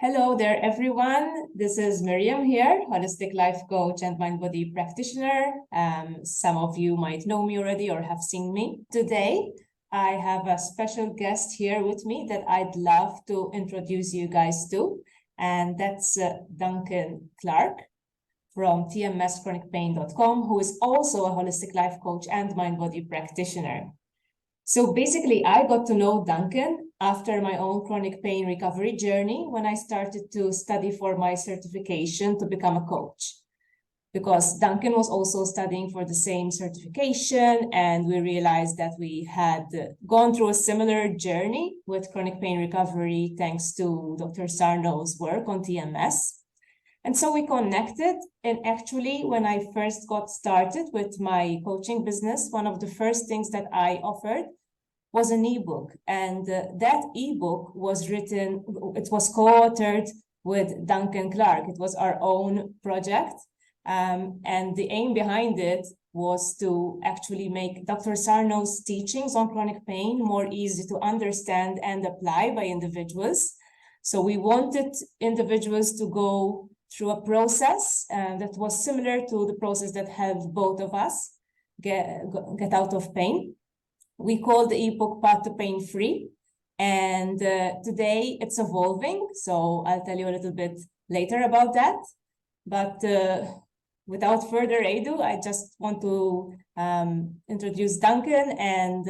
Hello there, everyone. This is Miriam here, holistic life coach and mind body practitioner. Some of you might know me already or have seen me. Today, I have a special guest here with me that I'd love to introduce you guys to, and that's Duncan Clarke from TMSChronicPain.com, who is also a holistic life coach and mind body practitioner. So basically, I got to know Duncan after my own chronic pain recovery journey when I started to study for my certification to become a coach. Because Duncan was also studying for the same certification, and we realized that we had gone through a similar journey with chronic pain recovery thanks to Dr. Sarno's work on TMS. And so we connected, and actually when I first got started with my coaching business, one of the first things that I offered was an ebook. And that ebook was written, it was co-authored with Duncan Clarke. It was our own project. And the aim behind it was to actually make Dr. Sarno's teachings on chronic pain more easy to understand and apply by individuals. So we wanted individuals to go through a process that was similar to the process that helped both of us get out of pain. We call the ebook Path to Pain Free, and today it's evolving, so I'll tell you a little bit later about that. But without further ado, I just want to introduce Duncan and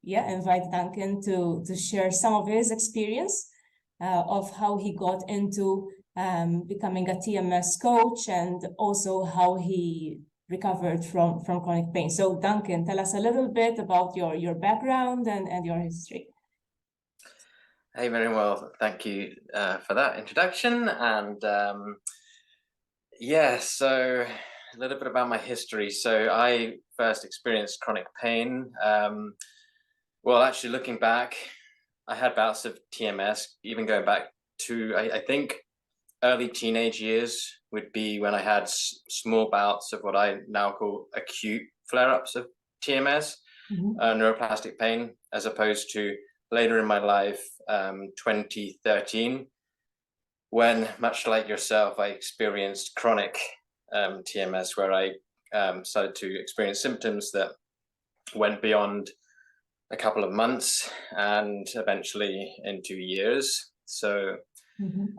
invite Duncan to share some of his experience of how he got into becoming a TMS coach, and also how he recovered from chronic pain. So Duncan, tell us a little bit about your background and your history. Hey, very well. Thank you for that introduction. And so a little bit about my history. So I first experienced chronic pain. Well, actually looking back, I had bouts of TMS, even going back to, I think, early teenage years would be when I had small bouts of what I now call acute flare-ups of TMS, neuroplastic pain, as opposed to later in my life, 2013, when, much like yourself, I experienced chronic TMS, where I started to experience symptoms that went beyond a couple of months and eventually into years. So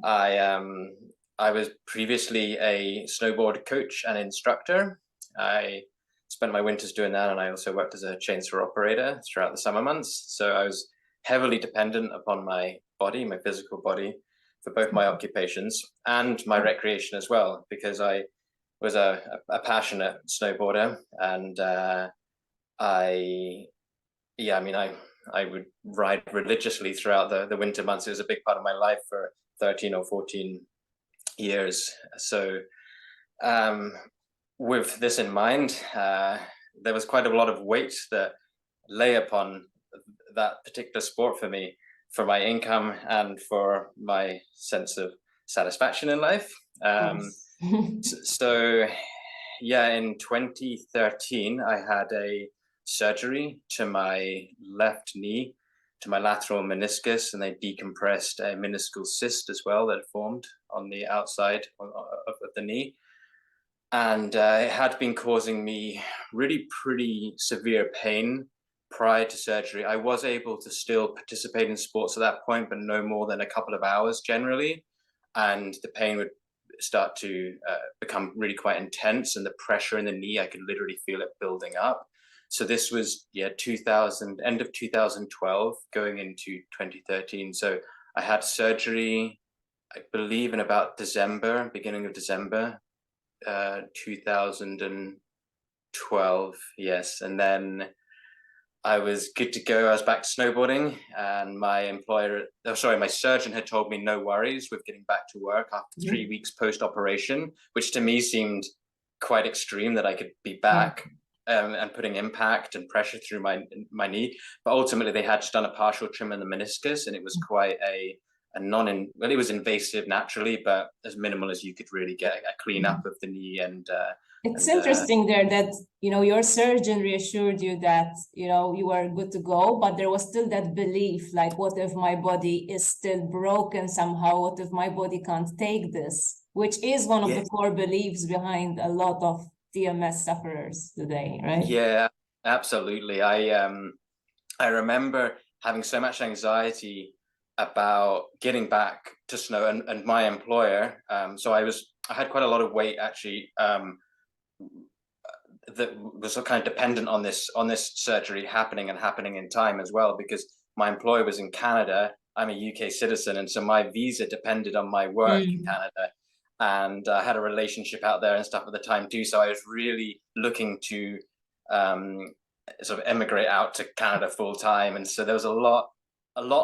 I was previously a snowboard coach and instructor. I spent my winters doing that, and I also worked as a chainsaw operator throughout the summer months. So I was heavily dependent upon my body, my physical body, for both my occupations and my recreation as well, because I was a passionate snowboarder, and I would ride religiously throughout the winter months. It was a big part of my life for 13 or 14 years. So with this in mind, there was quite a lot of weight that lay upon that particular sport for me, for my income and for my sense of satisfaction in life. So in 2013, I had a surgery to my left knee, to my lateral meniscus, and they decompressed a meniscal cyst as well that formed on the outside of the knee. And it had been causing me really pretty severe pain prior to surgery. I was able to still participate in sports at that point, but no more than a couple of hours generally. And the pain would start to become really quite intense, and the pressure in the knee, I could literally feel it building up. So this was end of 2012 going into 2013. So I had surgery, I believe, in about beginning of December 2012. Yes. And then I was good to go. I was back to snowboarding, and my surgeon had told me no worries with getting back to work after 3 weeks post-operation, which to me seemed quite extreme, that I could be back and putting impact and pressure through my knee. But ultimately they had just done a partial trim in the meniscus, and it was quite it was invasive naturally, but as minimal as you could really get, a clean up of the knee and It's And interesting there that, your surgeon reassured you that, you were good to go, but there was still that belief, like, what if my body is still broken somehow? What if my body can't take this? Which is one of yeah, the core beliefs behind a lot of TMS sufferers today, right? yeah, absolutely. I remember having so much anxiety about getting back to snow, and my employer. So I had quite a lot of weight actually, that was kind of dependent on this surgery happening in time as well, because my employer was in Canada. I'm a UK citizen, and so my visa depended on my work in Canada, and I had a relationship out there and stuff at the time too. So I was really looking to sort of emigrate out to Canada full time, and so there was a lot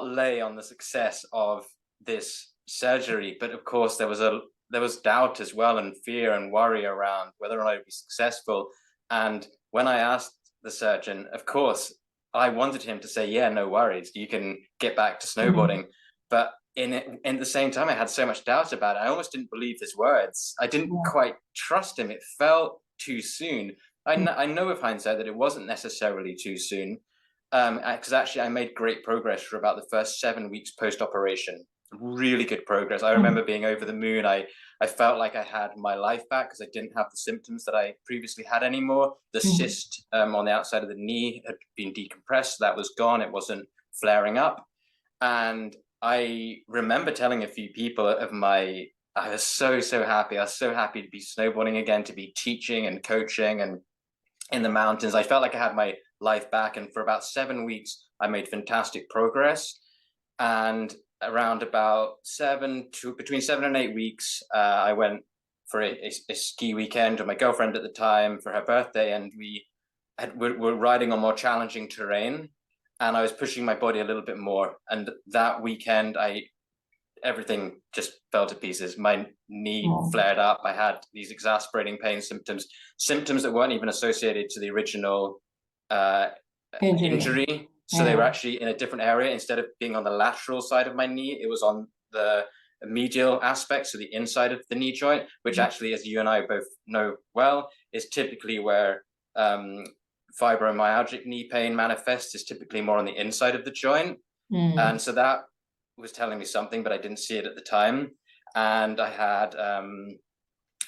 lay on the success of this surgery. But of course, there was doubt as well, and fear and worry around whether or not it'd be successful. And when I asked the surgeon, of course, I wanted him to say, yeah, no worries, you can get back to snowboarding. But in the same time, I had so much doubt about it. I almost didn't believe his words. I didn't quite trust him. It felt too soon. I know with hindsight that it wasn't necessarily too soon, because actually I made great progress for about the first 7 weeks post-operation. Really good progress. I remember being over the moon. I felt like I had my life back because I didn't have the symptoms that I previously had anymore. The cyst on the outside of the knee had been decompressed. That was gone. It wasn't flaring up. And I remember telling a few people I was so happy. I was so happy to be snowboarding again, to be teaching and coaching and in the mountains. I felt like I had my life back. And for about 7 weeks, I made fantastic progress. And around about between 7 and 8 weeks, I went for a ski weekend with my girlfriend at the time for her birthday, and we're riding on more challenging terrain, and I was pushing my body a little bit more. And that weekend, everything just fell to pieces. My knee flared up. I had these exasperating pain symptoms that weren't even associated to the original injury. So they were actually in a different area. Instead of being on the lateral side of my knee, it was on the medial aspect, so the inside of the knee joint, which actually, as you and I both know well, is typically where fibromyalgic knee pain manifests, is typically more on the inside of the joint. And so that was telling me something, but I didn't see it at the time. And I had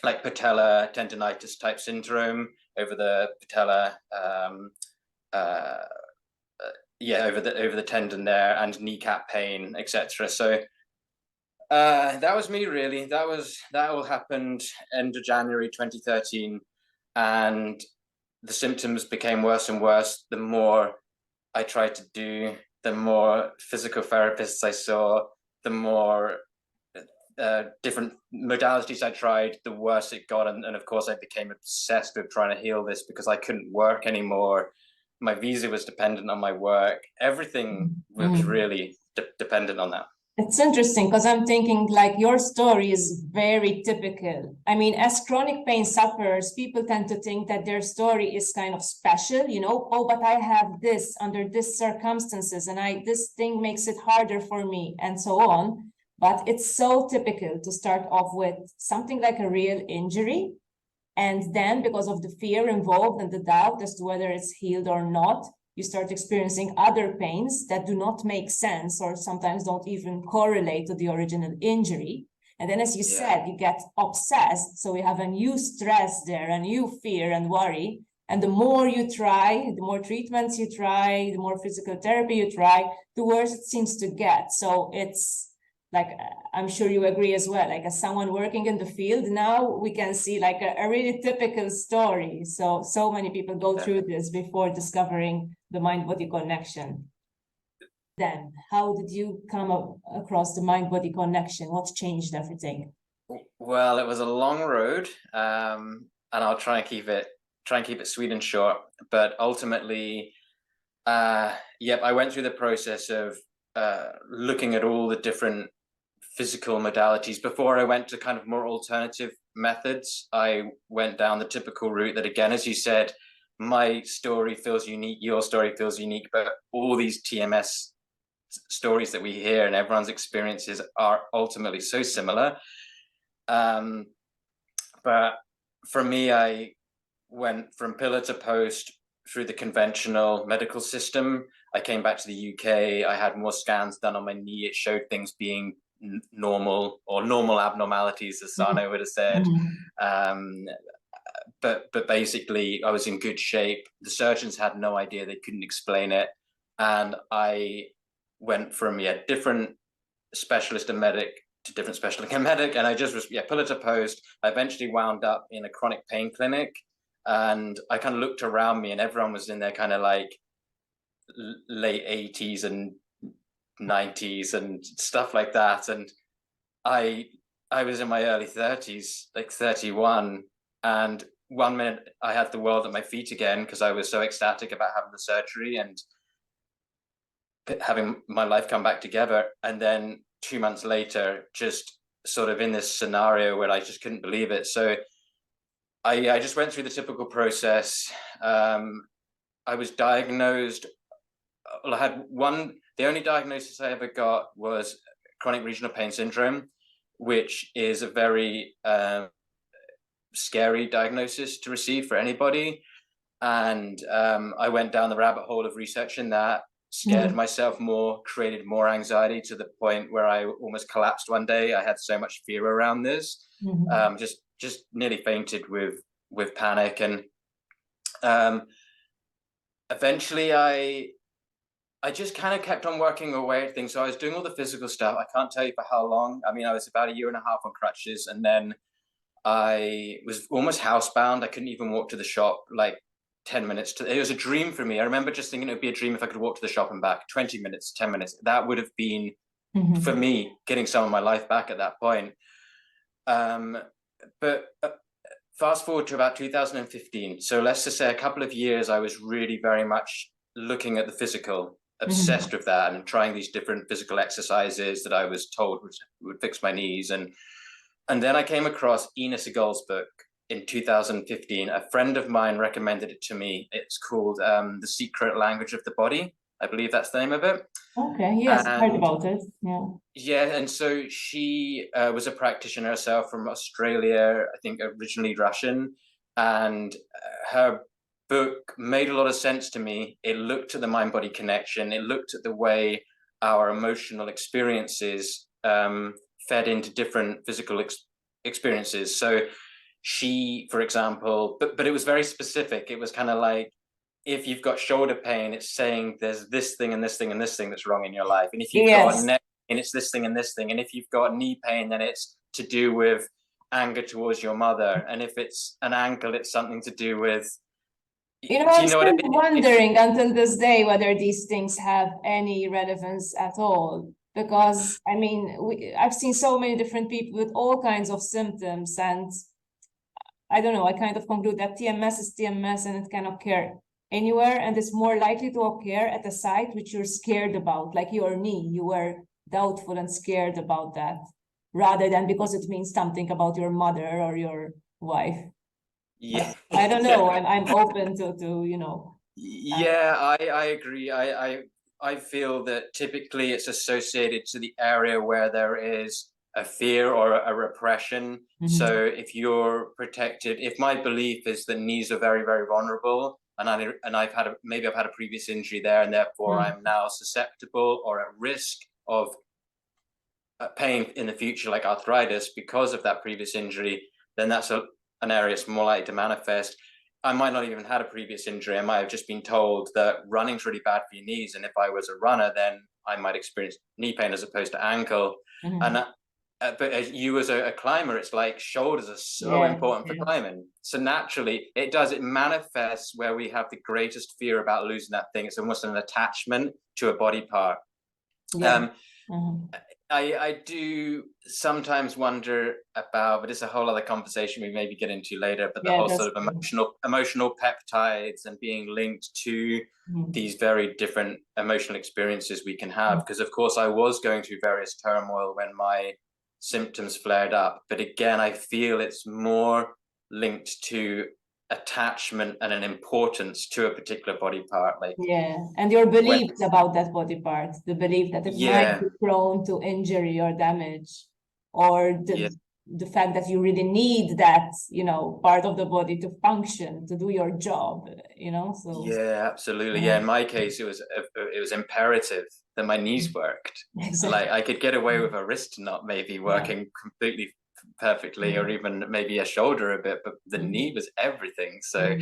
like patella tendonitis type syndrome over the patella, over the tendon there, and kneecap pain, etc. So that was me, really. That all happened end of January 2013, and the symptoms became worse and worse the more I tried to do, the more physical therapists I saw, the more different modalities I tried, the worse it got. And of course, I became obsessed with trying to heal this because I couldn't work anymore. My visa was dependent on my work. Everything was really dependent on that. It's interesting because I'm thinking like your story is very typical. I mean, as chronic pain sufferers, people tend to think that their story is kind of special, oh, but I have this under these circumstances, and this thing makes it harder for me, and so on. But it's so typical to start off with something like a real injury. And then because of the fear involved and the doubt as to whether it's healed or not, you start experiencing other pains that do not make sense or sometimes don't even correlate to the original injury. And then, as you said, you get obsessed. So we have a new stress there, a new fear and worry. And the more you try, the more treatments you try, the more physical therapy you try, the worse it seems to get. So it's like, I'm sure you agree as well, like as someone working in the field now, we can see like a really typical story. So many people go through this before discovering the mind-body connection. Then how did you come across the mind-body connection? What changed everything? Well, it was a long road, and I'll try and keep it sweet and short. But ultimately, I went through the process of looking at all the different physical modalities before I went to kind of more alternative methods. I went down the typical route that, again, as you said, my story feels unique, your story feels unique, but all these TMS stories that we hear and everyone's experiences are ultimately so similar. But for me, I went from pillar to post through the conventional medical system. I came back to the UK. I had more scans done on my knee. It showed things being normal, or normal abnormalities, as Sano would have said. But basically, I was in good shape. The surgeons had no idea; they couldn't explain it, and I went from different specialist and medic to different specialist and medic, and I just was pillar to post. I eventually wound up in a chronic pain clinic, and I kind of looked around me, and everyone was in their kind of like late 80s and 90s and stuff like that, and I was in my early 30s, like 31, and one minute I had the world at my feet again because I was so ecstatic about having the surgery and having my life come back together, and then 2 months later, just sort of in this scenario where I just couldn't believe it. So I just went through the typical process. I was diagnosed. Well, I had the only diagnosis I ever got was chronic regional pain syndrome, which is a very scary diagnosis to receive for anybody. And I went down the rabbit hole of researching that, scared myself more, created more anxiety to the point where I almost collapsed one day. I had so much fear around this, just nearly fainted with panic. And eventually I just kind of kept on working away at things. So I was doing all the physical stuff. I can't tell you for how long. I mean, I was about 1.5 years on crutches, and then I was almost housebound. I couldn't even walk to the shop like 10 minutes. It was a dream for me. I remember just thinking it would be a dream if I could walk to the shop and back. 20 minutes, 10 minutes. That would have been, for me, getting some of my life back at that point. But fast forward to about 2015. So let's just say a couple of years, I was really very much looking at the physical, obsessed with that, and trying these different physical exercises that I was told would fix my knees. And then I came across Ina Segal's book in 2015. A friend of mine recommended it to me. It's called The Secret Language of the Body. I believe that's the name of it. Okay, yes, I heard about it. Yeah, and so she was a practitioner herself from Australia, I think originally Russian, and her book made a lot of sense to me. It looked at the mind-body connection. It looked at the way our emotional experiences fed into different physical experiences. So she, for example, but it was very specific. It was kind of like, if you've got shoulder pain, it's saying there's this thing and this thing and this thing that's wrong in your life. And if you've got neck pain, it's this thing and this thing. And if you've got knee pain, then it's to do with anger towards your mother. And if it's an ankle, it's something to do with, I'm still wondering until this day whether these things have any relevance at all. Because, I mean, I've seen so many different people with all kinds of symptoms, and I don't know, I kind of conclude that TMS is TMS and it can occur anywhere, and it's more likely to occur at a site which you're scared about, like your knee. You were doubtful and scared about that, rather than because it means something about your mother or your wife. Yeah, I don't know. I'm open to you know. Yeah, I agree. I feel that typically it's associated to the area where there is a fear or a repression. So if you're protected, if my belief is that knees are very, very vulnerable, and I've had a previous injury there, and therefore I'm now susceptible or at risk of pain in the future, like arthritis, because of that previous injury, then that's an area it's more likely to manifest. I might not even had a previous injury. I might have just been told that running's really bad for your knees, and if I was a runner, then I might experience knee pain as opposed to ankle. And but as you as a climber, it's like shoulders are so important for climbing. So naturally, it manifests where we have the greatest fear about losing that thing. It's almost an attachment to a body part. I do sometimes wonder about, but it's a whole other conversation we maybe get into later, but the whole sort of emotional peptides and being linked to these very different emotional experiences we can have. Because of course I was going through various turmoil when my symptoms flared up, but again, I feel it's more linked to attachment and an importance to a particular body part, like and your beliefs about that body part, the belief that it might be prone to injury or damage, or the fact that you really need that, you know, part of the body to function, to do your job, you know. So yeah, absolutely. Yeah, in my case, it was imperative that my knees worked. exactly. Like I could get away with a wrist not maybe working completely perfectly, or even maybe a shoulder a bit, but the knee was everything. So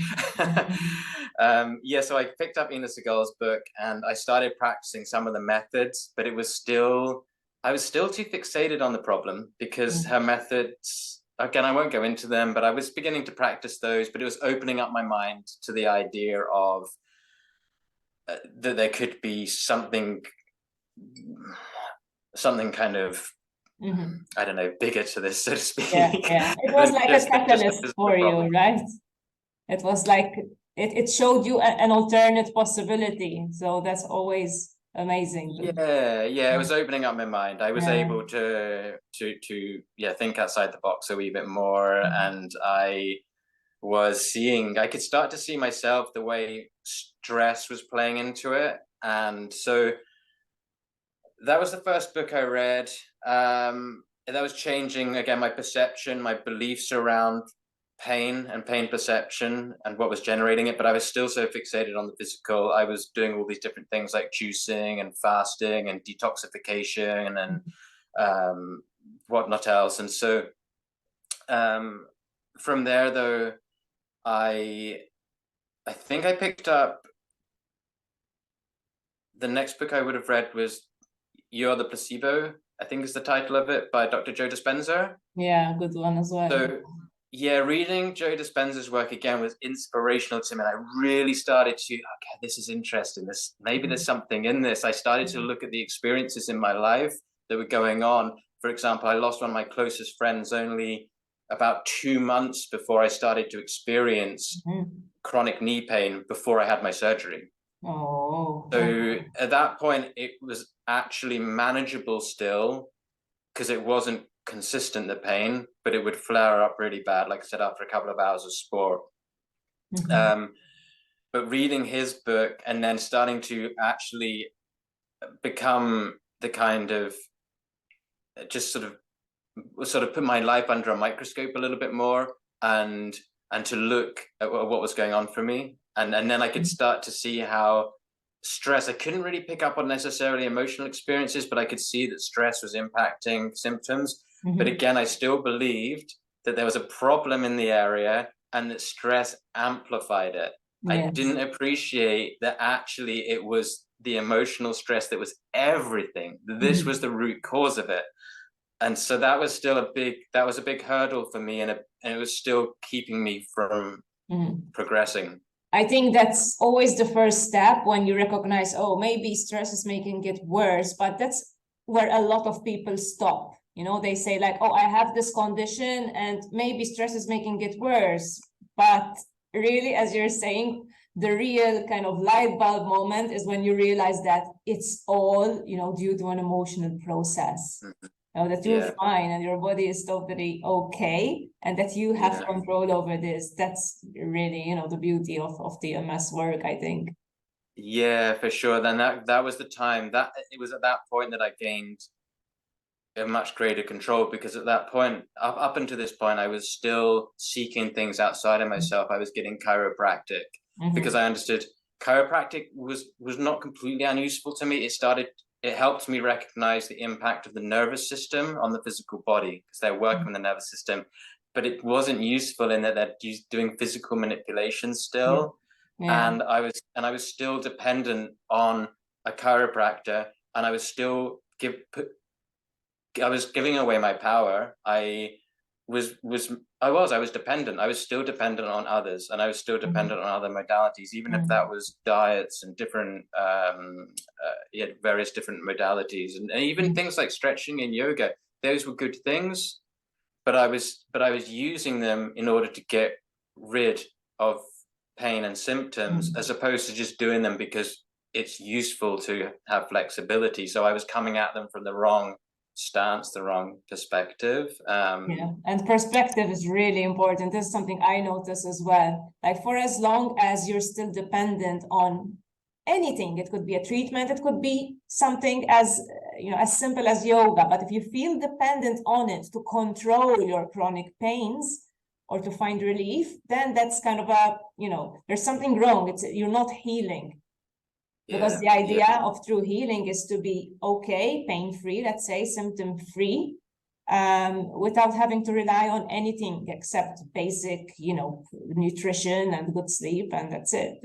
yeah, so I picked up Ina Segal's book and I started practicing some of the methods, but I was still too fixated on the problem because her methods, again, I won't go into them, but I was beginning to practice those, but it was opening up my mind to the idea of that there could be something kind of, I don't know, bigger to this, so to speak. Yeah. It was like a catalyst for you, right? It was like it showed you an alternate possibility. So that's always amazing. Yeah, it was opening up my mind. I was able to think outside the box a wee bit more, and I could start to see myself the way stress was playing into it. And so that was the first book I read. That was changing, again, my perception, my beliefs around pain and pain perception and what was generating it. But I was still so fixated on the physical. I was doing all these different things like juicing and fasting and detoxification and whatnot else. And so from there, though, I think I picked up, the next book I would have read was You're the Placebo, I think is the title of it, by Dr. Joe Dispenza. Yeah, good one as well. So yeah, reading Joe Dispenza's work again was inspirational to me. And I really started to, okay, this is interesting. Maybe there's something in this. I started to look at the experiences in my life that were going on. For example, I lost one of my closest friends only about 2 months before I started to experience chronic knee pain before I had my surgery. So at that point, it was actually manageable still because it wasn't consistent, the pain, but it would flare up really bad, like I said, after a couple of hours of sport. But reading his book and then starting to actually become the kind of just sort of put my life under a microscope a little bit more and to look at what was going on for me. And then I could start to see how stress, I couldn't really pick up on necessarily emotional experiences, but I could see that stress was impacting symptoms. But again, I still believed that there was a problem in the area and that stress amplified it. I didn't appreciate that actually it was the emotional stress that was everything. This was the root cause of it. And so that was still a big hurdle for me, and it was still keeping me from progressing. I think that's always the first step when you recognize, oh, maybe stress is making it worse, but that's where a lot of people stop. You know, they say like, oh, I have this condition and maybe stress is making it worse. But really, as you're saying, the real kind of light bulb moment is when you realize that it's all, you know, due to an emotional process. You know, that you're fine and your body is totally okay, and that you have control over this. That's really, you know, the beauty of TMS work, I think. Yeah, for sure. Then that was the time that it was at that point that I gained a much greater control, because at that point, up until this point, I was still seeking things outside of myself. I was getting chiropractic because I understood chiropractic was not completely unuseful to me. It helped me recognize the impact of the nervous system on the physical body, because they're working with the nervous system, but it wasn't useful in that they're doing physical manipulations still. And I was still dependent on a chiropractor, and I was still giving away my power. I was dependent. I was still dependent on others, and I was still dependent on other modalities, even if that was diets and different, various different modalities, and even things like stretching and yoga. Those were good things, but I was using them in order to get rid of pain and symptoms, as opposed to just doing them because it's useful to have flexibility. So I was coming at them from the wrong stance, the wrong perspective. And perspective is really important. This is something I notice as well. Like, for as long as you're still dependent on anything, it could be a treatment, it could be something as, as simple as yoga, but if you feel dependent on it to control your chronic pains or to find relief, then that's kind of there's something wrong. You're not healing. Because the idea of true healing is to be okay, pain-free, let's say, symptom-free, without having to rely on anything except basic, nutrition and good sleep, and that's it.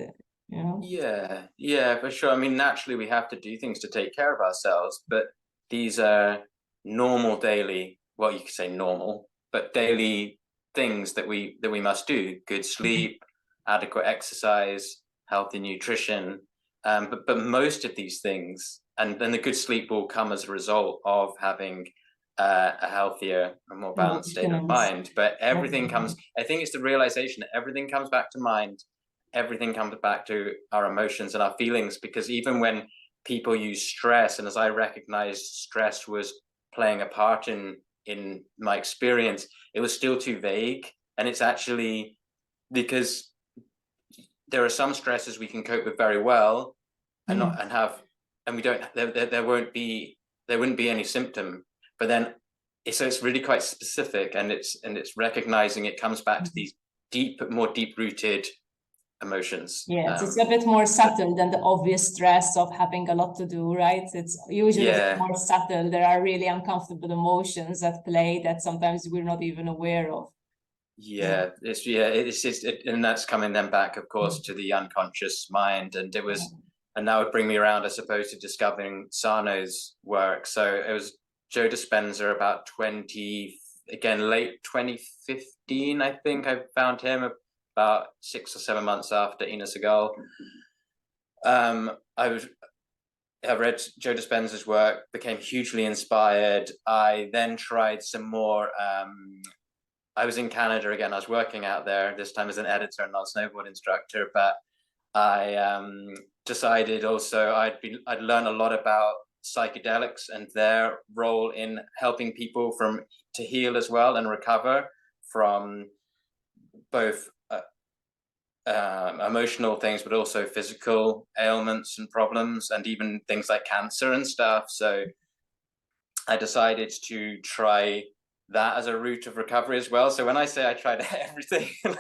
Yeah, for sure. I mean, naturally we have to do things to take care of ourselves, but these are normal daily, well, you could say normal, but daily things that we must do. Good sleep, adequate exercise, healthy nutrition. But most of these things, and then the good sleep will come as a result of having a healthier and more balanced state of mind. But everything comes, I think it's the realization that everything comes back to mind. Everything comes back to our emotions and our feelings, because even when people use stress, and as I recognized stress was playing a part in my experience, it was still too vague. And it's actually because there are some stresses we can cope with very well and we don't, there wouldn't be any symptom, but then it's really quite specific, and it's recognizing it comes back to these more deep rooted emotions. Yeah, it's a bit more subtle than the obvious stress of having a lot to do, right? It's usually more subtle. There are really uncomfortable emotions at play that sometimes we're not even aware of. It's just, and that's coming then back, of course, to the unconscious mind, and it was, and that would bring me around, I suppose, to discovering Sarno's work. So it was Joe Dispenza about late 2015, I think. I found him about 6 or 7 months after Ina Segal. I read Joe Dispenza's work, became hugely inspired. I then tried some more. I was in Canada again. I was working out there, this time as an editor and not a snowboard instructor. But I decided also I'd learned a lot about psychedelics and their role in helping people to heal as well and recover from both emotional things, but also physical ailments and problems, and even things like cancer and stuff. So I decided to try that as a route of recovery as well. So when I say I tried everything, I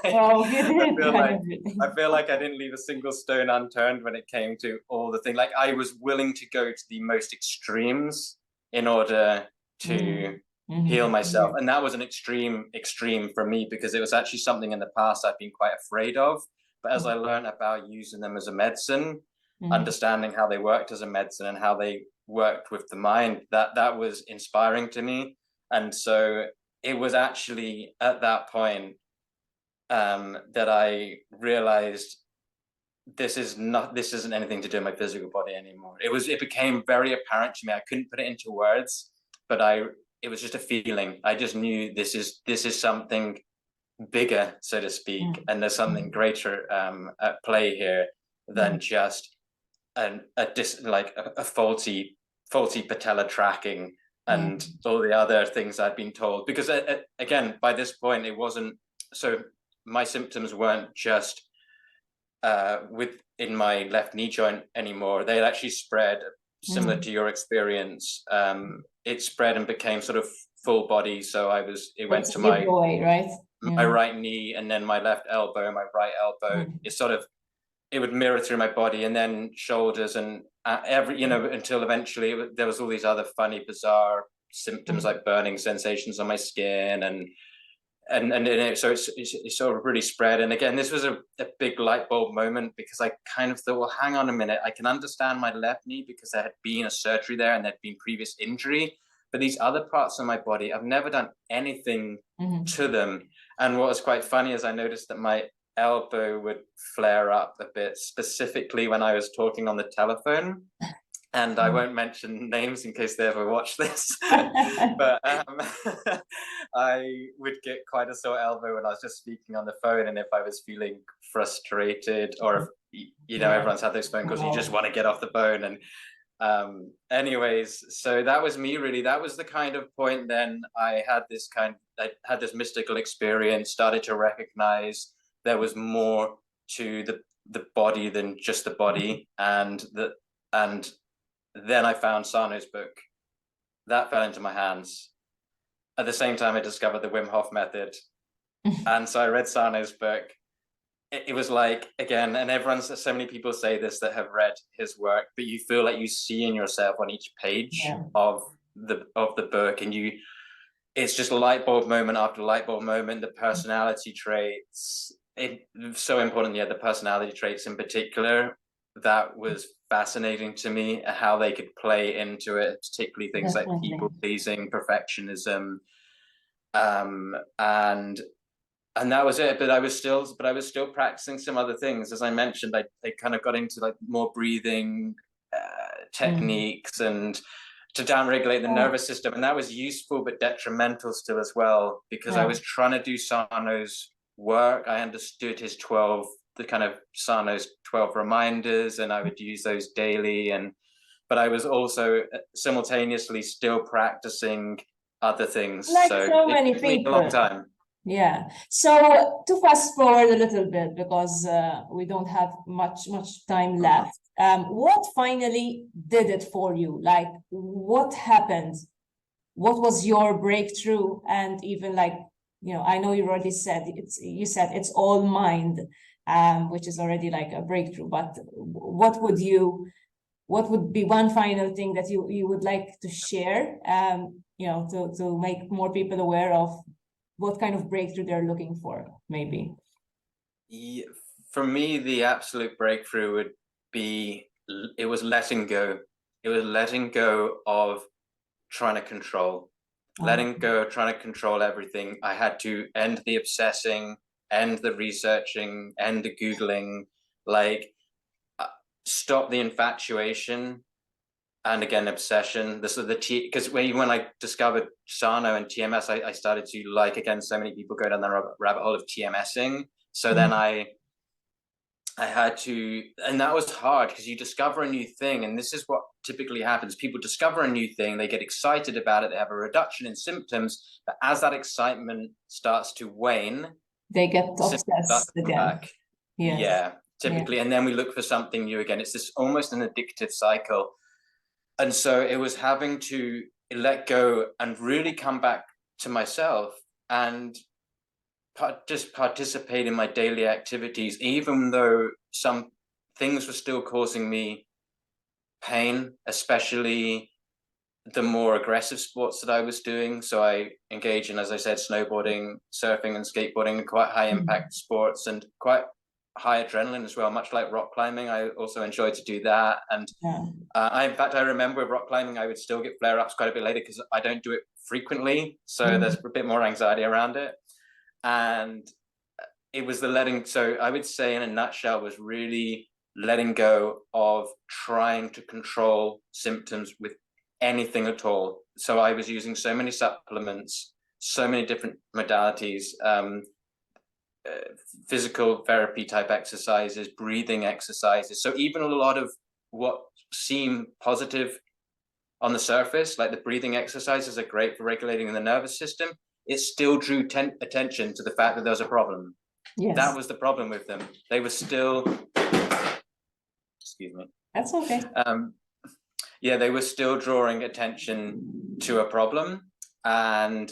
feel like I didn't leave a single stone unturned when it came to all the things. Like, I was willing to go to the most extremes in order to heal myself. And that was an extreme for me, because it was actually something in the past I've been quite afraid of. But as I learned about using them as a medicine, understanding how they worked as a medicine and how they worked with the mind, that was inspiring to me. And so it was actually at that point that I realized this isn't anything to do with my physical body anymore. It became very apparent to me. I couldn't put it into words, but it was just a feeling. I just knew this is something bigger, so to speak, and there's something greater at play here than just a faulty patella tracking and all the other things I'd been told. Because again, by this point, it wasn't, so my symptoms weren't just in my left knee joint anymore. They had actually spread, similar to your experience. It spread and became sort of full body. So it went to my right knee, and then my left elbow, my right elbow. It would mirror through my body, and then shoulders, and until eventually there was all these other funny, bizarre symptoms like burning sensations on my skin, so it's sort of really spread. And again, this was a big light bulb moment, because I kind of thought, well, hang on a minute, I can understand my left knee because there had been a surgery there and there'd been previous injury, but these other parts of my body, I've never done anything to them. And what was quite funny is I noticed that my elbow would flare up a bit, specifically when I was talking on the telephone. And I won't mention names in case they ever watch this, but I would get quite a sore elbow when I was just speaking on the phone. And if I was feeling frustrated, or if, everyone's had those phone calls, you just want to get off the phone. And anyways, so that was me, really. That was the kind of point then I had this mystical experience, started to recognize there was more to the body than just the body. And then I found Sarno's book, that fell into my hands. At the same time, I discovered the Wim Hof method. And so I read Sarno's book. It was like, again, and so many people say this that have read his work, but you feel like you see in yourself on each page of the book, and it's just light bulb moment after light bulb moment. The personality traits, it's so important. Yeah, the personality traits in particular, that was fascinating to me, how they could play into it, particularly things like people pleasing, perfectionism, and that was it. But I was still practicing some other things. As I mentioned, I kind of got into like more breathing techniques and to downregulate the nervous system, and that was useful but detrimental still as well, because I was trying to do Sarno's work. I understood his 12, the kind of Sarno's 12 reminders, and I would use those daily, but I was also simultaneously still practicing other things. Like so many it took me people. a long time. Yeah. So to fast forward a little bit, because we don't have much time left. What finally did it for you? Like, what happened? What was your breakthrough? And even like, I know you already said it's all mind, which is already like a breakthrough. But what would be one final thing that you would like to share? To make more people aware of what kind of breakthrough they're looking for, maybe? Yeah, for me, the absolute breakthrough would be, it was letting go. It was letting go of trying to control, letting go of trying to control everything. I had to end the obsessing, end the researching, end the Googling, like stop the infatuation. And again, obsession. This is because when I discovered Sarno and TMS, I started to, like, again, so many people go down the rabbit hole of TMSing. So then I had to, and that was hard, because you discover a new thing, and this is what typically happens. People discover a new thing, they get excited about it, they have a reduction in symptoms, but as that excitement starts to wane, they get obsessed again. Yes. Yeah, typically. And then we look for something new again. It's this almost an addictive cycle. And so it was having to let go and really come back to myself and just participate in my daily activities, even though some things were still causing me pain, especially the more aggressive sports that I was doing. So I engage in, as I said, snowboarding, surfing and skateboarding, quite high impact sports, and quite high adrenaline as well, much like rock climbing. I also enjoyed to do that. And in fact, I remember with rock climbing, I would still get flare-ups quite a bit later, because I don't do it frequently. So there's a bit more anxiety around it. And it was so I would say in a nutshell, was really letting go of trying to control symptoms with anything at all. So I was using so many supplements, so many different modalities, physical therapy type exercises, breathing exercises. So even a lot of what seem positive on the surface, like the breathing exercises are great for regulating the nervous system, it still drew attention to the fact that there was a problem. Yes. That was the problem with them. They were still, excuse me. That's okay. They were still drawing attention to a problem, and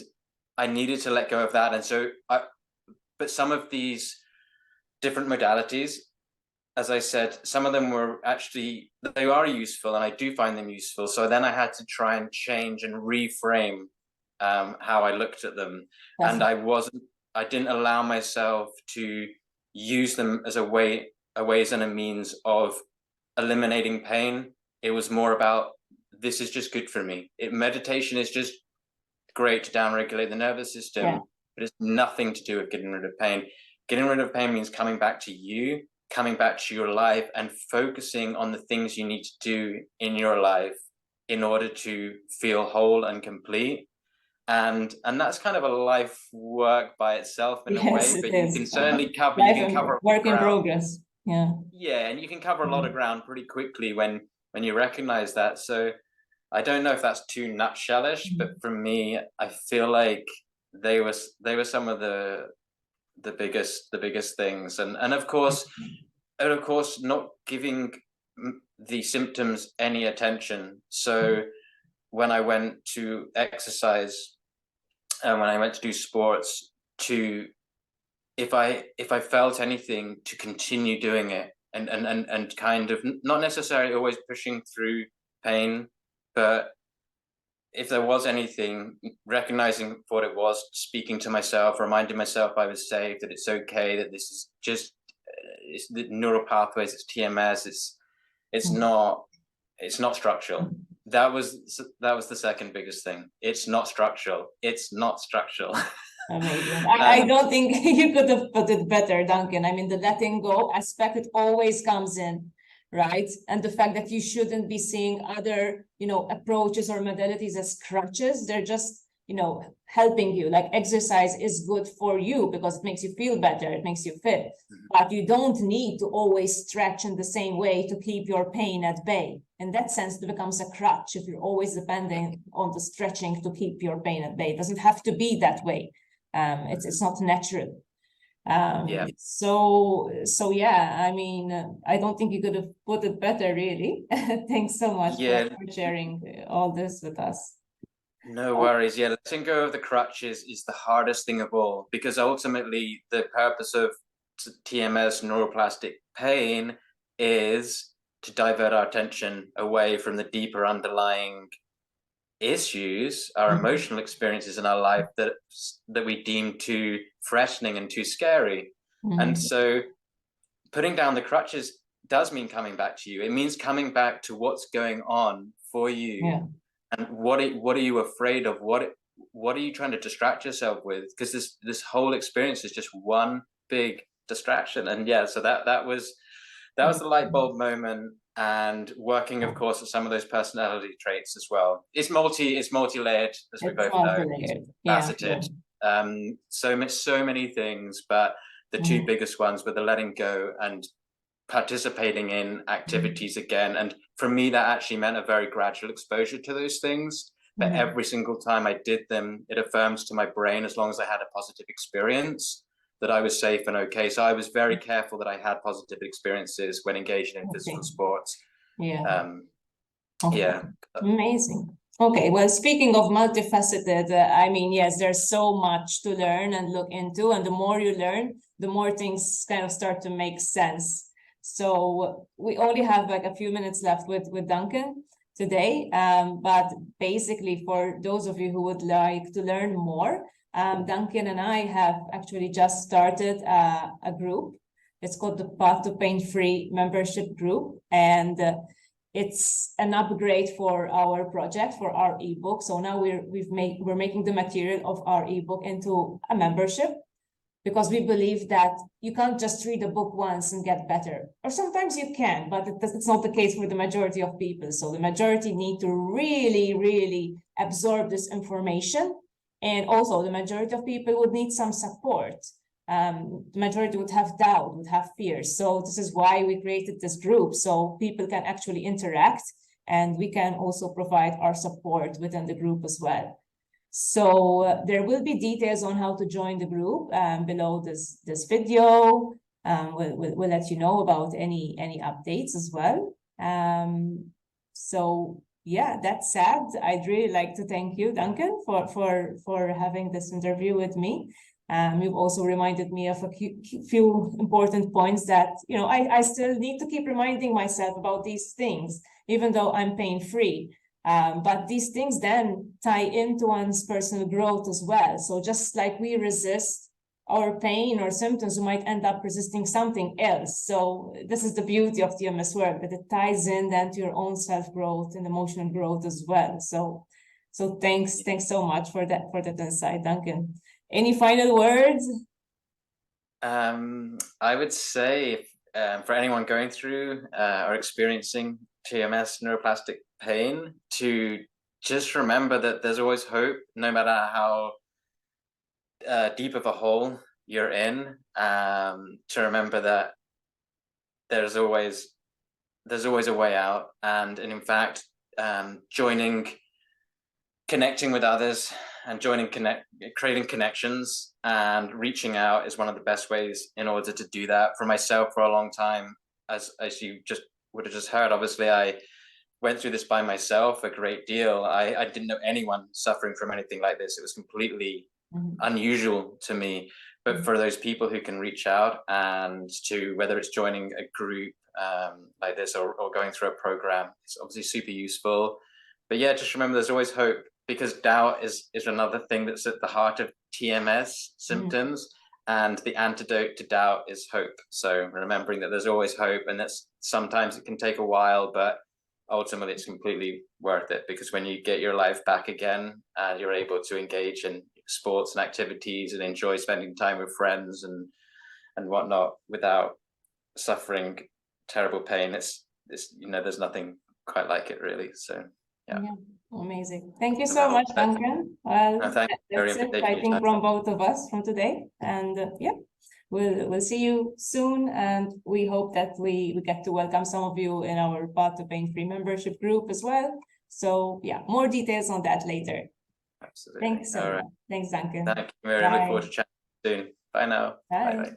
I needed to let go of that. And so but some of these different modalities, as I said, some of them were actually, they are useful, and I do find them useful. So then I had to try and change and reframe how I looked at them. And I didn't allow myself to use them as a ways and a means of eliminating pain. It was more about, this is just good for me. Meditation is just great to downregulate the nervous system, but it's nothing to do with getting rid of pain. Getting rid of pain means coming back to you, coming back to your life, and focusing on the things you need to do in your life in order to feel whole and complete. And that's kind of a life work by itself in a way, but you can certainly cover, work in progress. Yeah, and you can cover a lot of ground pretty quickly when you recognize that. So I don't know if that's too nutshellish, but for me, I feel like they were some of the biggest things, and of course not giving the symptoms any attention. So when I went to exercise and when I went to do sports, to if I felt anything, to continue doing it, and kind of not necessarily always pushing through pain, but if there was anything, recognizing what it was, speaking to myself, reminding myself I was safe, that it's okay, that this is just it's the neural pathways, it's TMS, it's not structural. That was the second biggest thing. It's not structural. It's not structural. Amazing. I don't think you could have put it better, Duncan. I mean, the letting go aspect, it always comes in, right? And the fact that you shouldn't be seeing other, approaches or modalities as crutches. They're just, helping you. Like exercise is good for you because it makes you feel better, it makes you fit. But you don't need to always stretch in the same way to keep your pain at bay. In that sense, it becomes a crutch if you're always depending on the stretching to keep your pain at bay. It doesn't have to be that way. It's not natural. So yeah, I mean, I don't think you could have put it better, really. Thanks so much for sharing all this with us. No worries. Yeah, letting go of the crutches is the hardest thing of all, because ultimately the purpose of TMS, neuroplastic pain, is to divert our attention away from the deeper underlying issues, our emotional experiences in our life that we deem too threatening and too scary. And so putting down the crutches does mean coming back to you. It means coming back to what's going on for you. And what are you afraid of? What are you trying to distract yourself with? Because this whole experience is just one big distraction. And yeah, so that was the light bulb moment. And working, of course, at some of those personality traits as well. It's multi-layered, as we both know. Faceted. So many things, but the two biggest ones were the letting go and participating in activities again. And for me, that actually meant a very gradual exposure to those things. But every single time I did them, it affirms to my brain, as long as I had a positive experience, that I was safe and okay. So I was very careful that I had positive experiences when engaging in physical sports. Amazing. Okay, well, speaking of multifaceted, I mean, yes, there's so much to learn and look into, and the more you learn, the more things kind of start to make sense. So we only have like a few minutes left with Duncan today, but basically for those of you who would like to learn more, Duncan and I have actually just started a group. It's called the Path to Pain-Free membership group, and it's an upgrade for our project, for our ebook. So now we're making the material of our ebook into a membership, because we believe that you can't just read a book once and get better. Or sometimes you can, but it's not the case for the majority of people. So the majority need to really, really absorb this information. And also the majority of people would need some support. The majority would have doubt, would have fears. So this is why we created this group, so people can actually interact, and we can also provide our support within the group as well. So there will be details on how to join the group below this video. We'll let you know about any updates as well. So yeah, that said, I'd really like to thank you, Duncan, for having this interview with me. You've also reminded me of a few important points that, I still need to keep reminding myself about these things, even though I'm pain-free. But these things then tie into one's personal growth as well. So just like we resist our pain or symptoms, we might end up resisting something else. So this is the beauty of TMS work, that it ties in then to your own self-growth and emotional growth as well. So thanks so much for that insight, Duncan. Any final words? I would say for anyone going through or experiencing TMS, neuroplastic pain, to just remember that there's always hope, no matter how deep of a hole you're in. To remember that there's always a way out, and in fact, connecting with others and creating connections and reaching out is one of the best ways in order to do that. For myself, for a long time, as you just would have just heard, obviously I went through this by myself a great deal. I didn't know anyone suffering from anything like this. It was completely unusual to me. But for those people who can reach out and to, whether it's joining a group like this or going through a program, it's obviously super useful. But yeah, just remember there's always hope, because doubt is another thing that's at the heart of TMS symptoms. And the antidote to doubt is hope. So remembering that there's always hope, and that's sometimes it can take a while, but ultimately it's completely worth it, because when you get your life back again and you're able to engage in sports and activities and enjoy spending time with friends and whatnot without suffering terrible pain, it's there's nothing quite like it, really. So yeah. Amazing. Thank you so much, Duncan. Well, that's it, I think, from both of us from today. And we'll see you soon. And we hope that we get to welcome some of you in our Path to Pain-Free membership group as well. So yeah, more details on that later. Absolutely. Thanks so much. Thanks, Duncan. Thank you, Mary. I look forward to chatting soon. Bye now. Bye. Bye.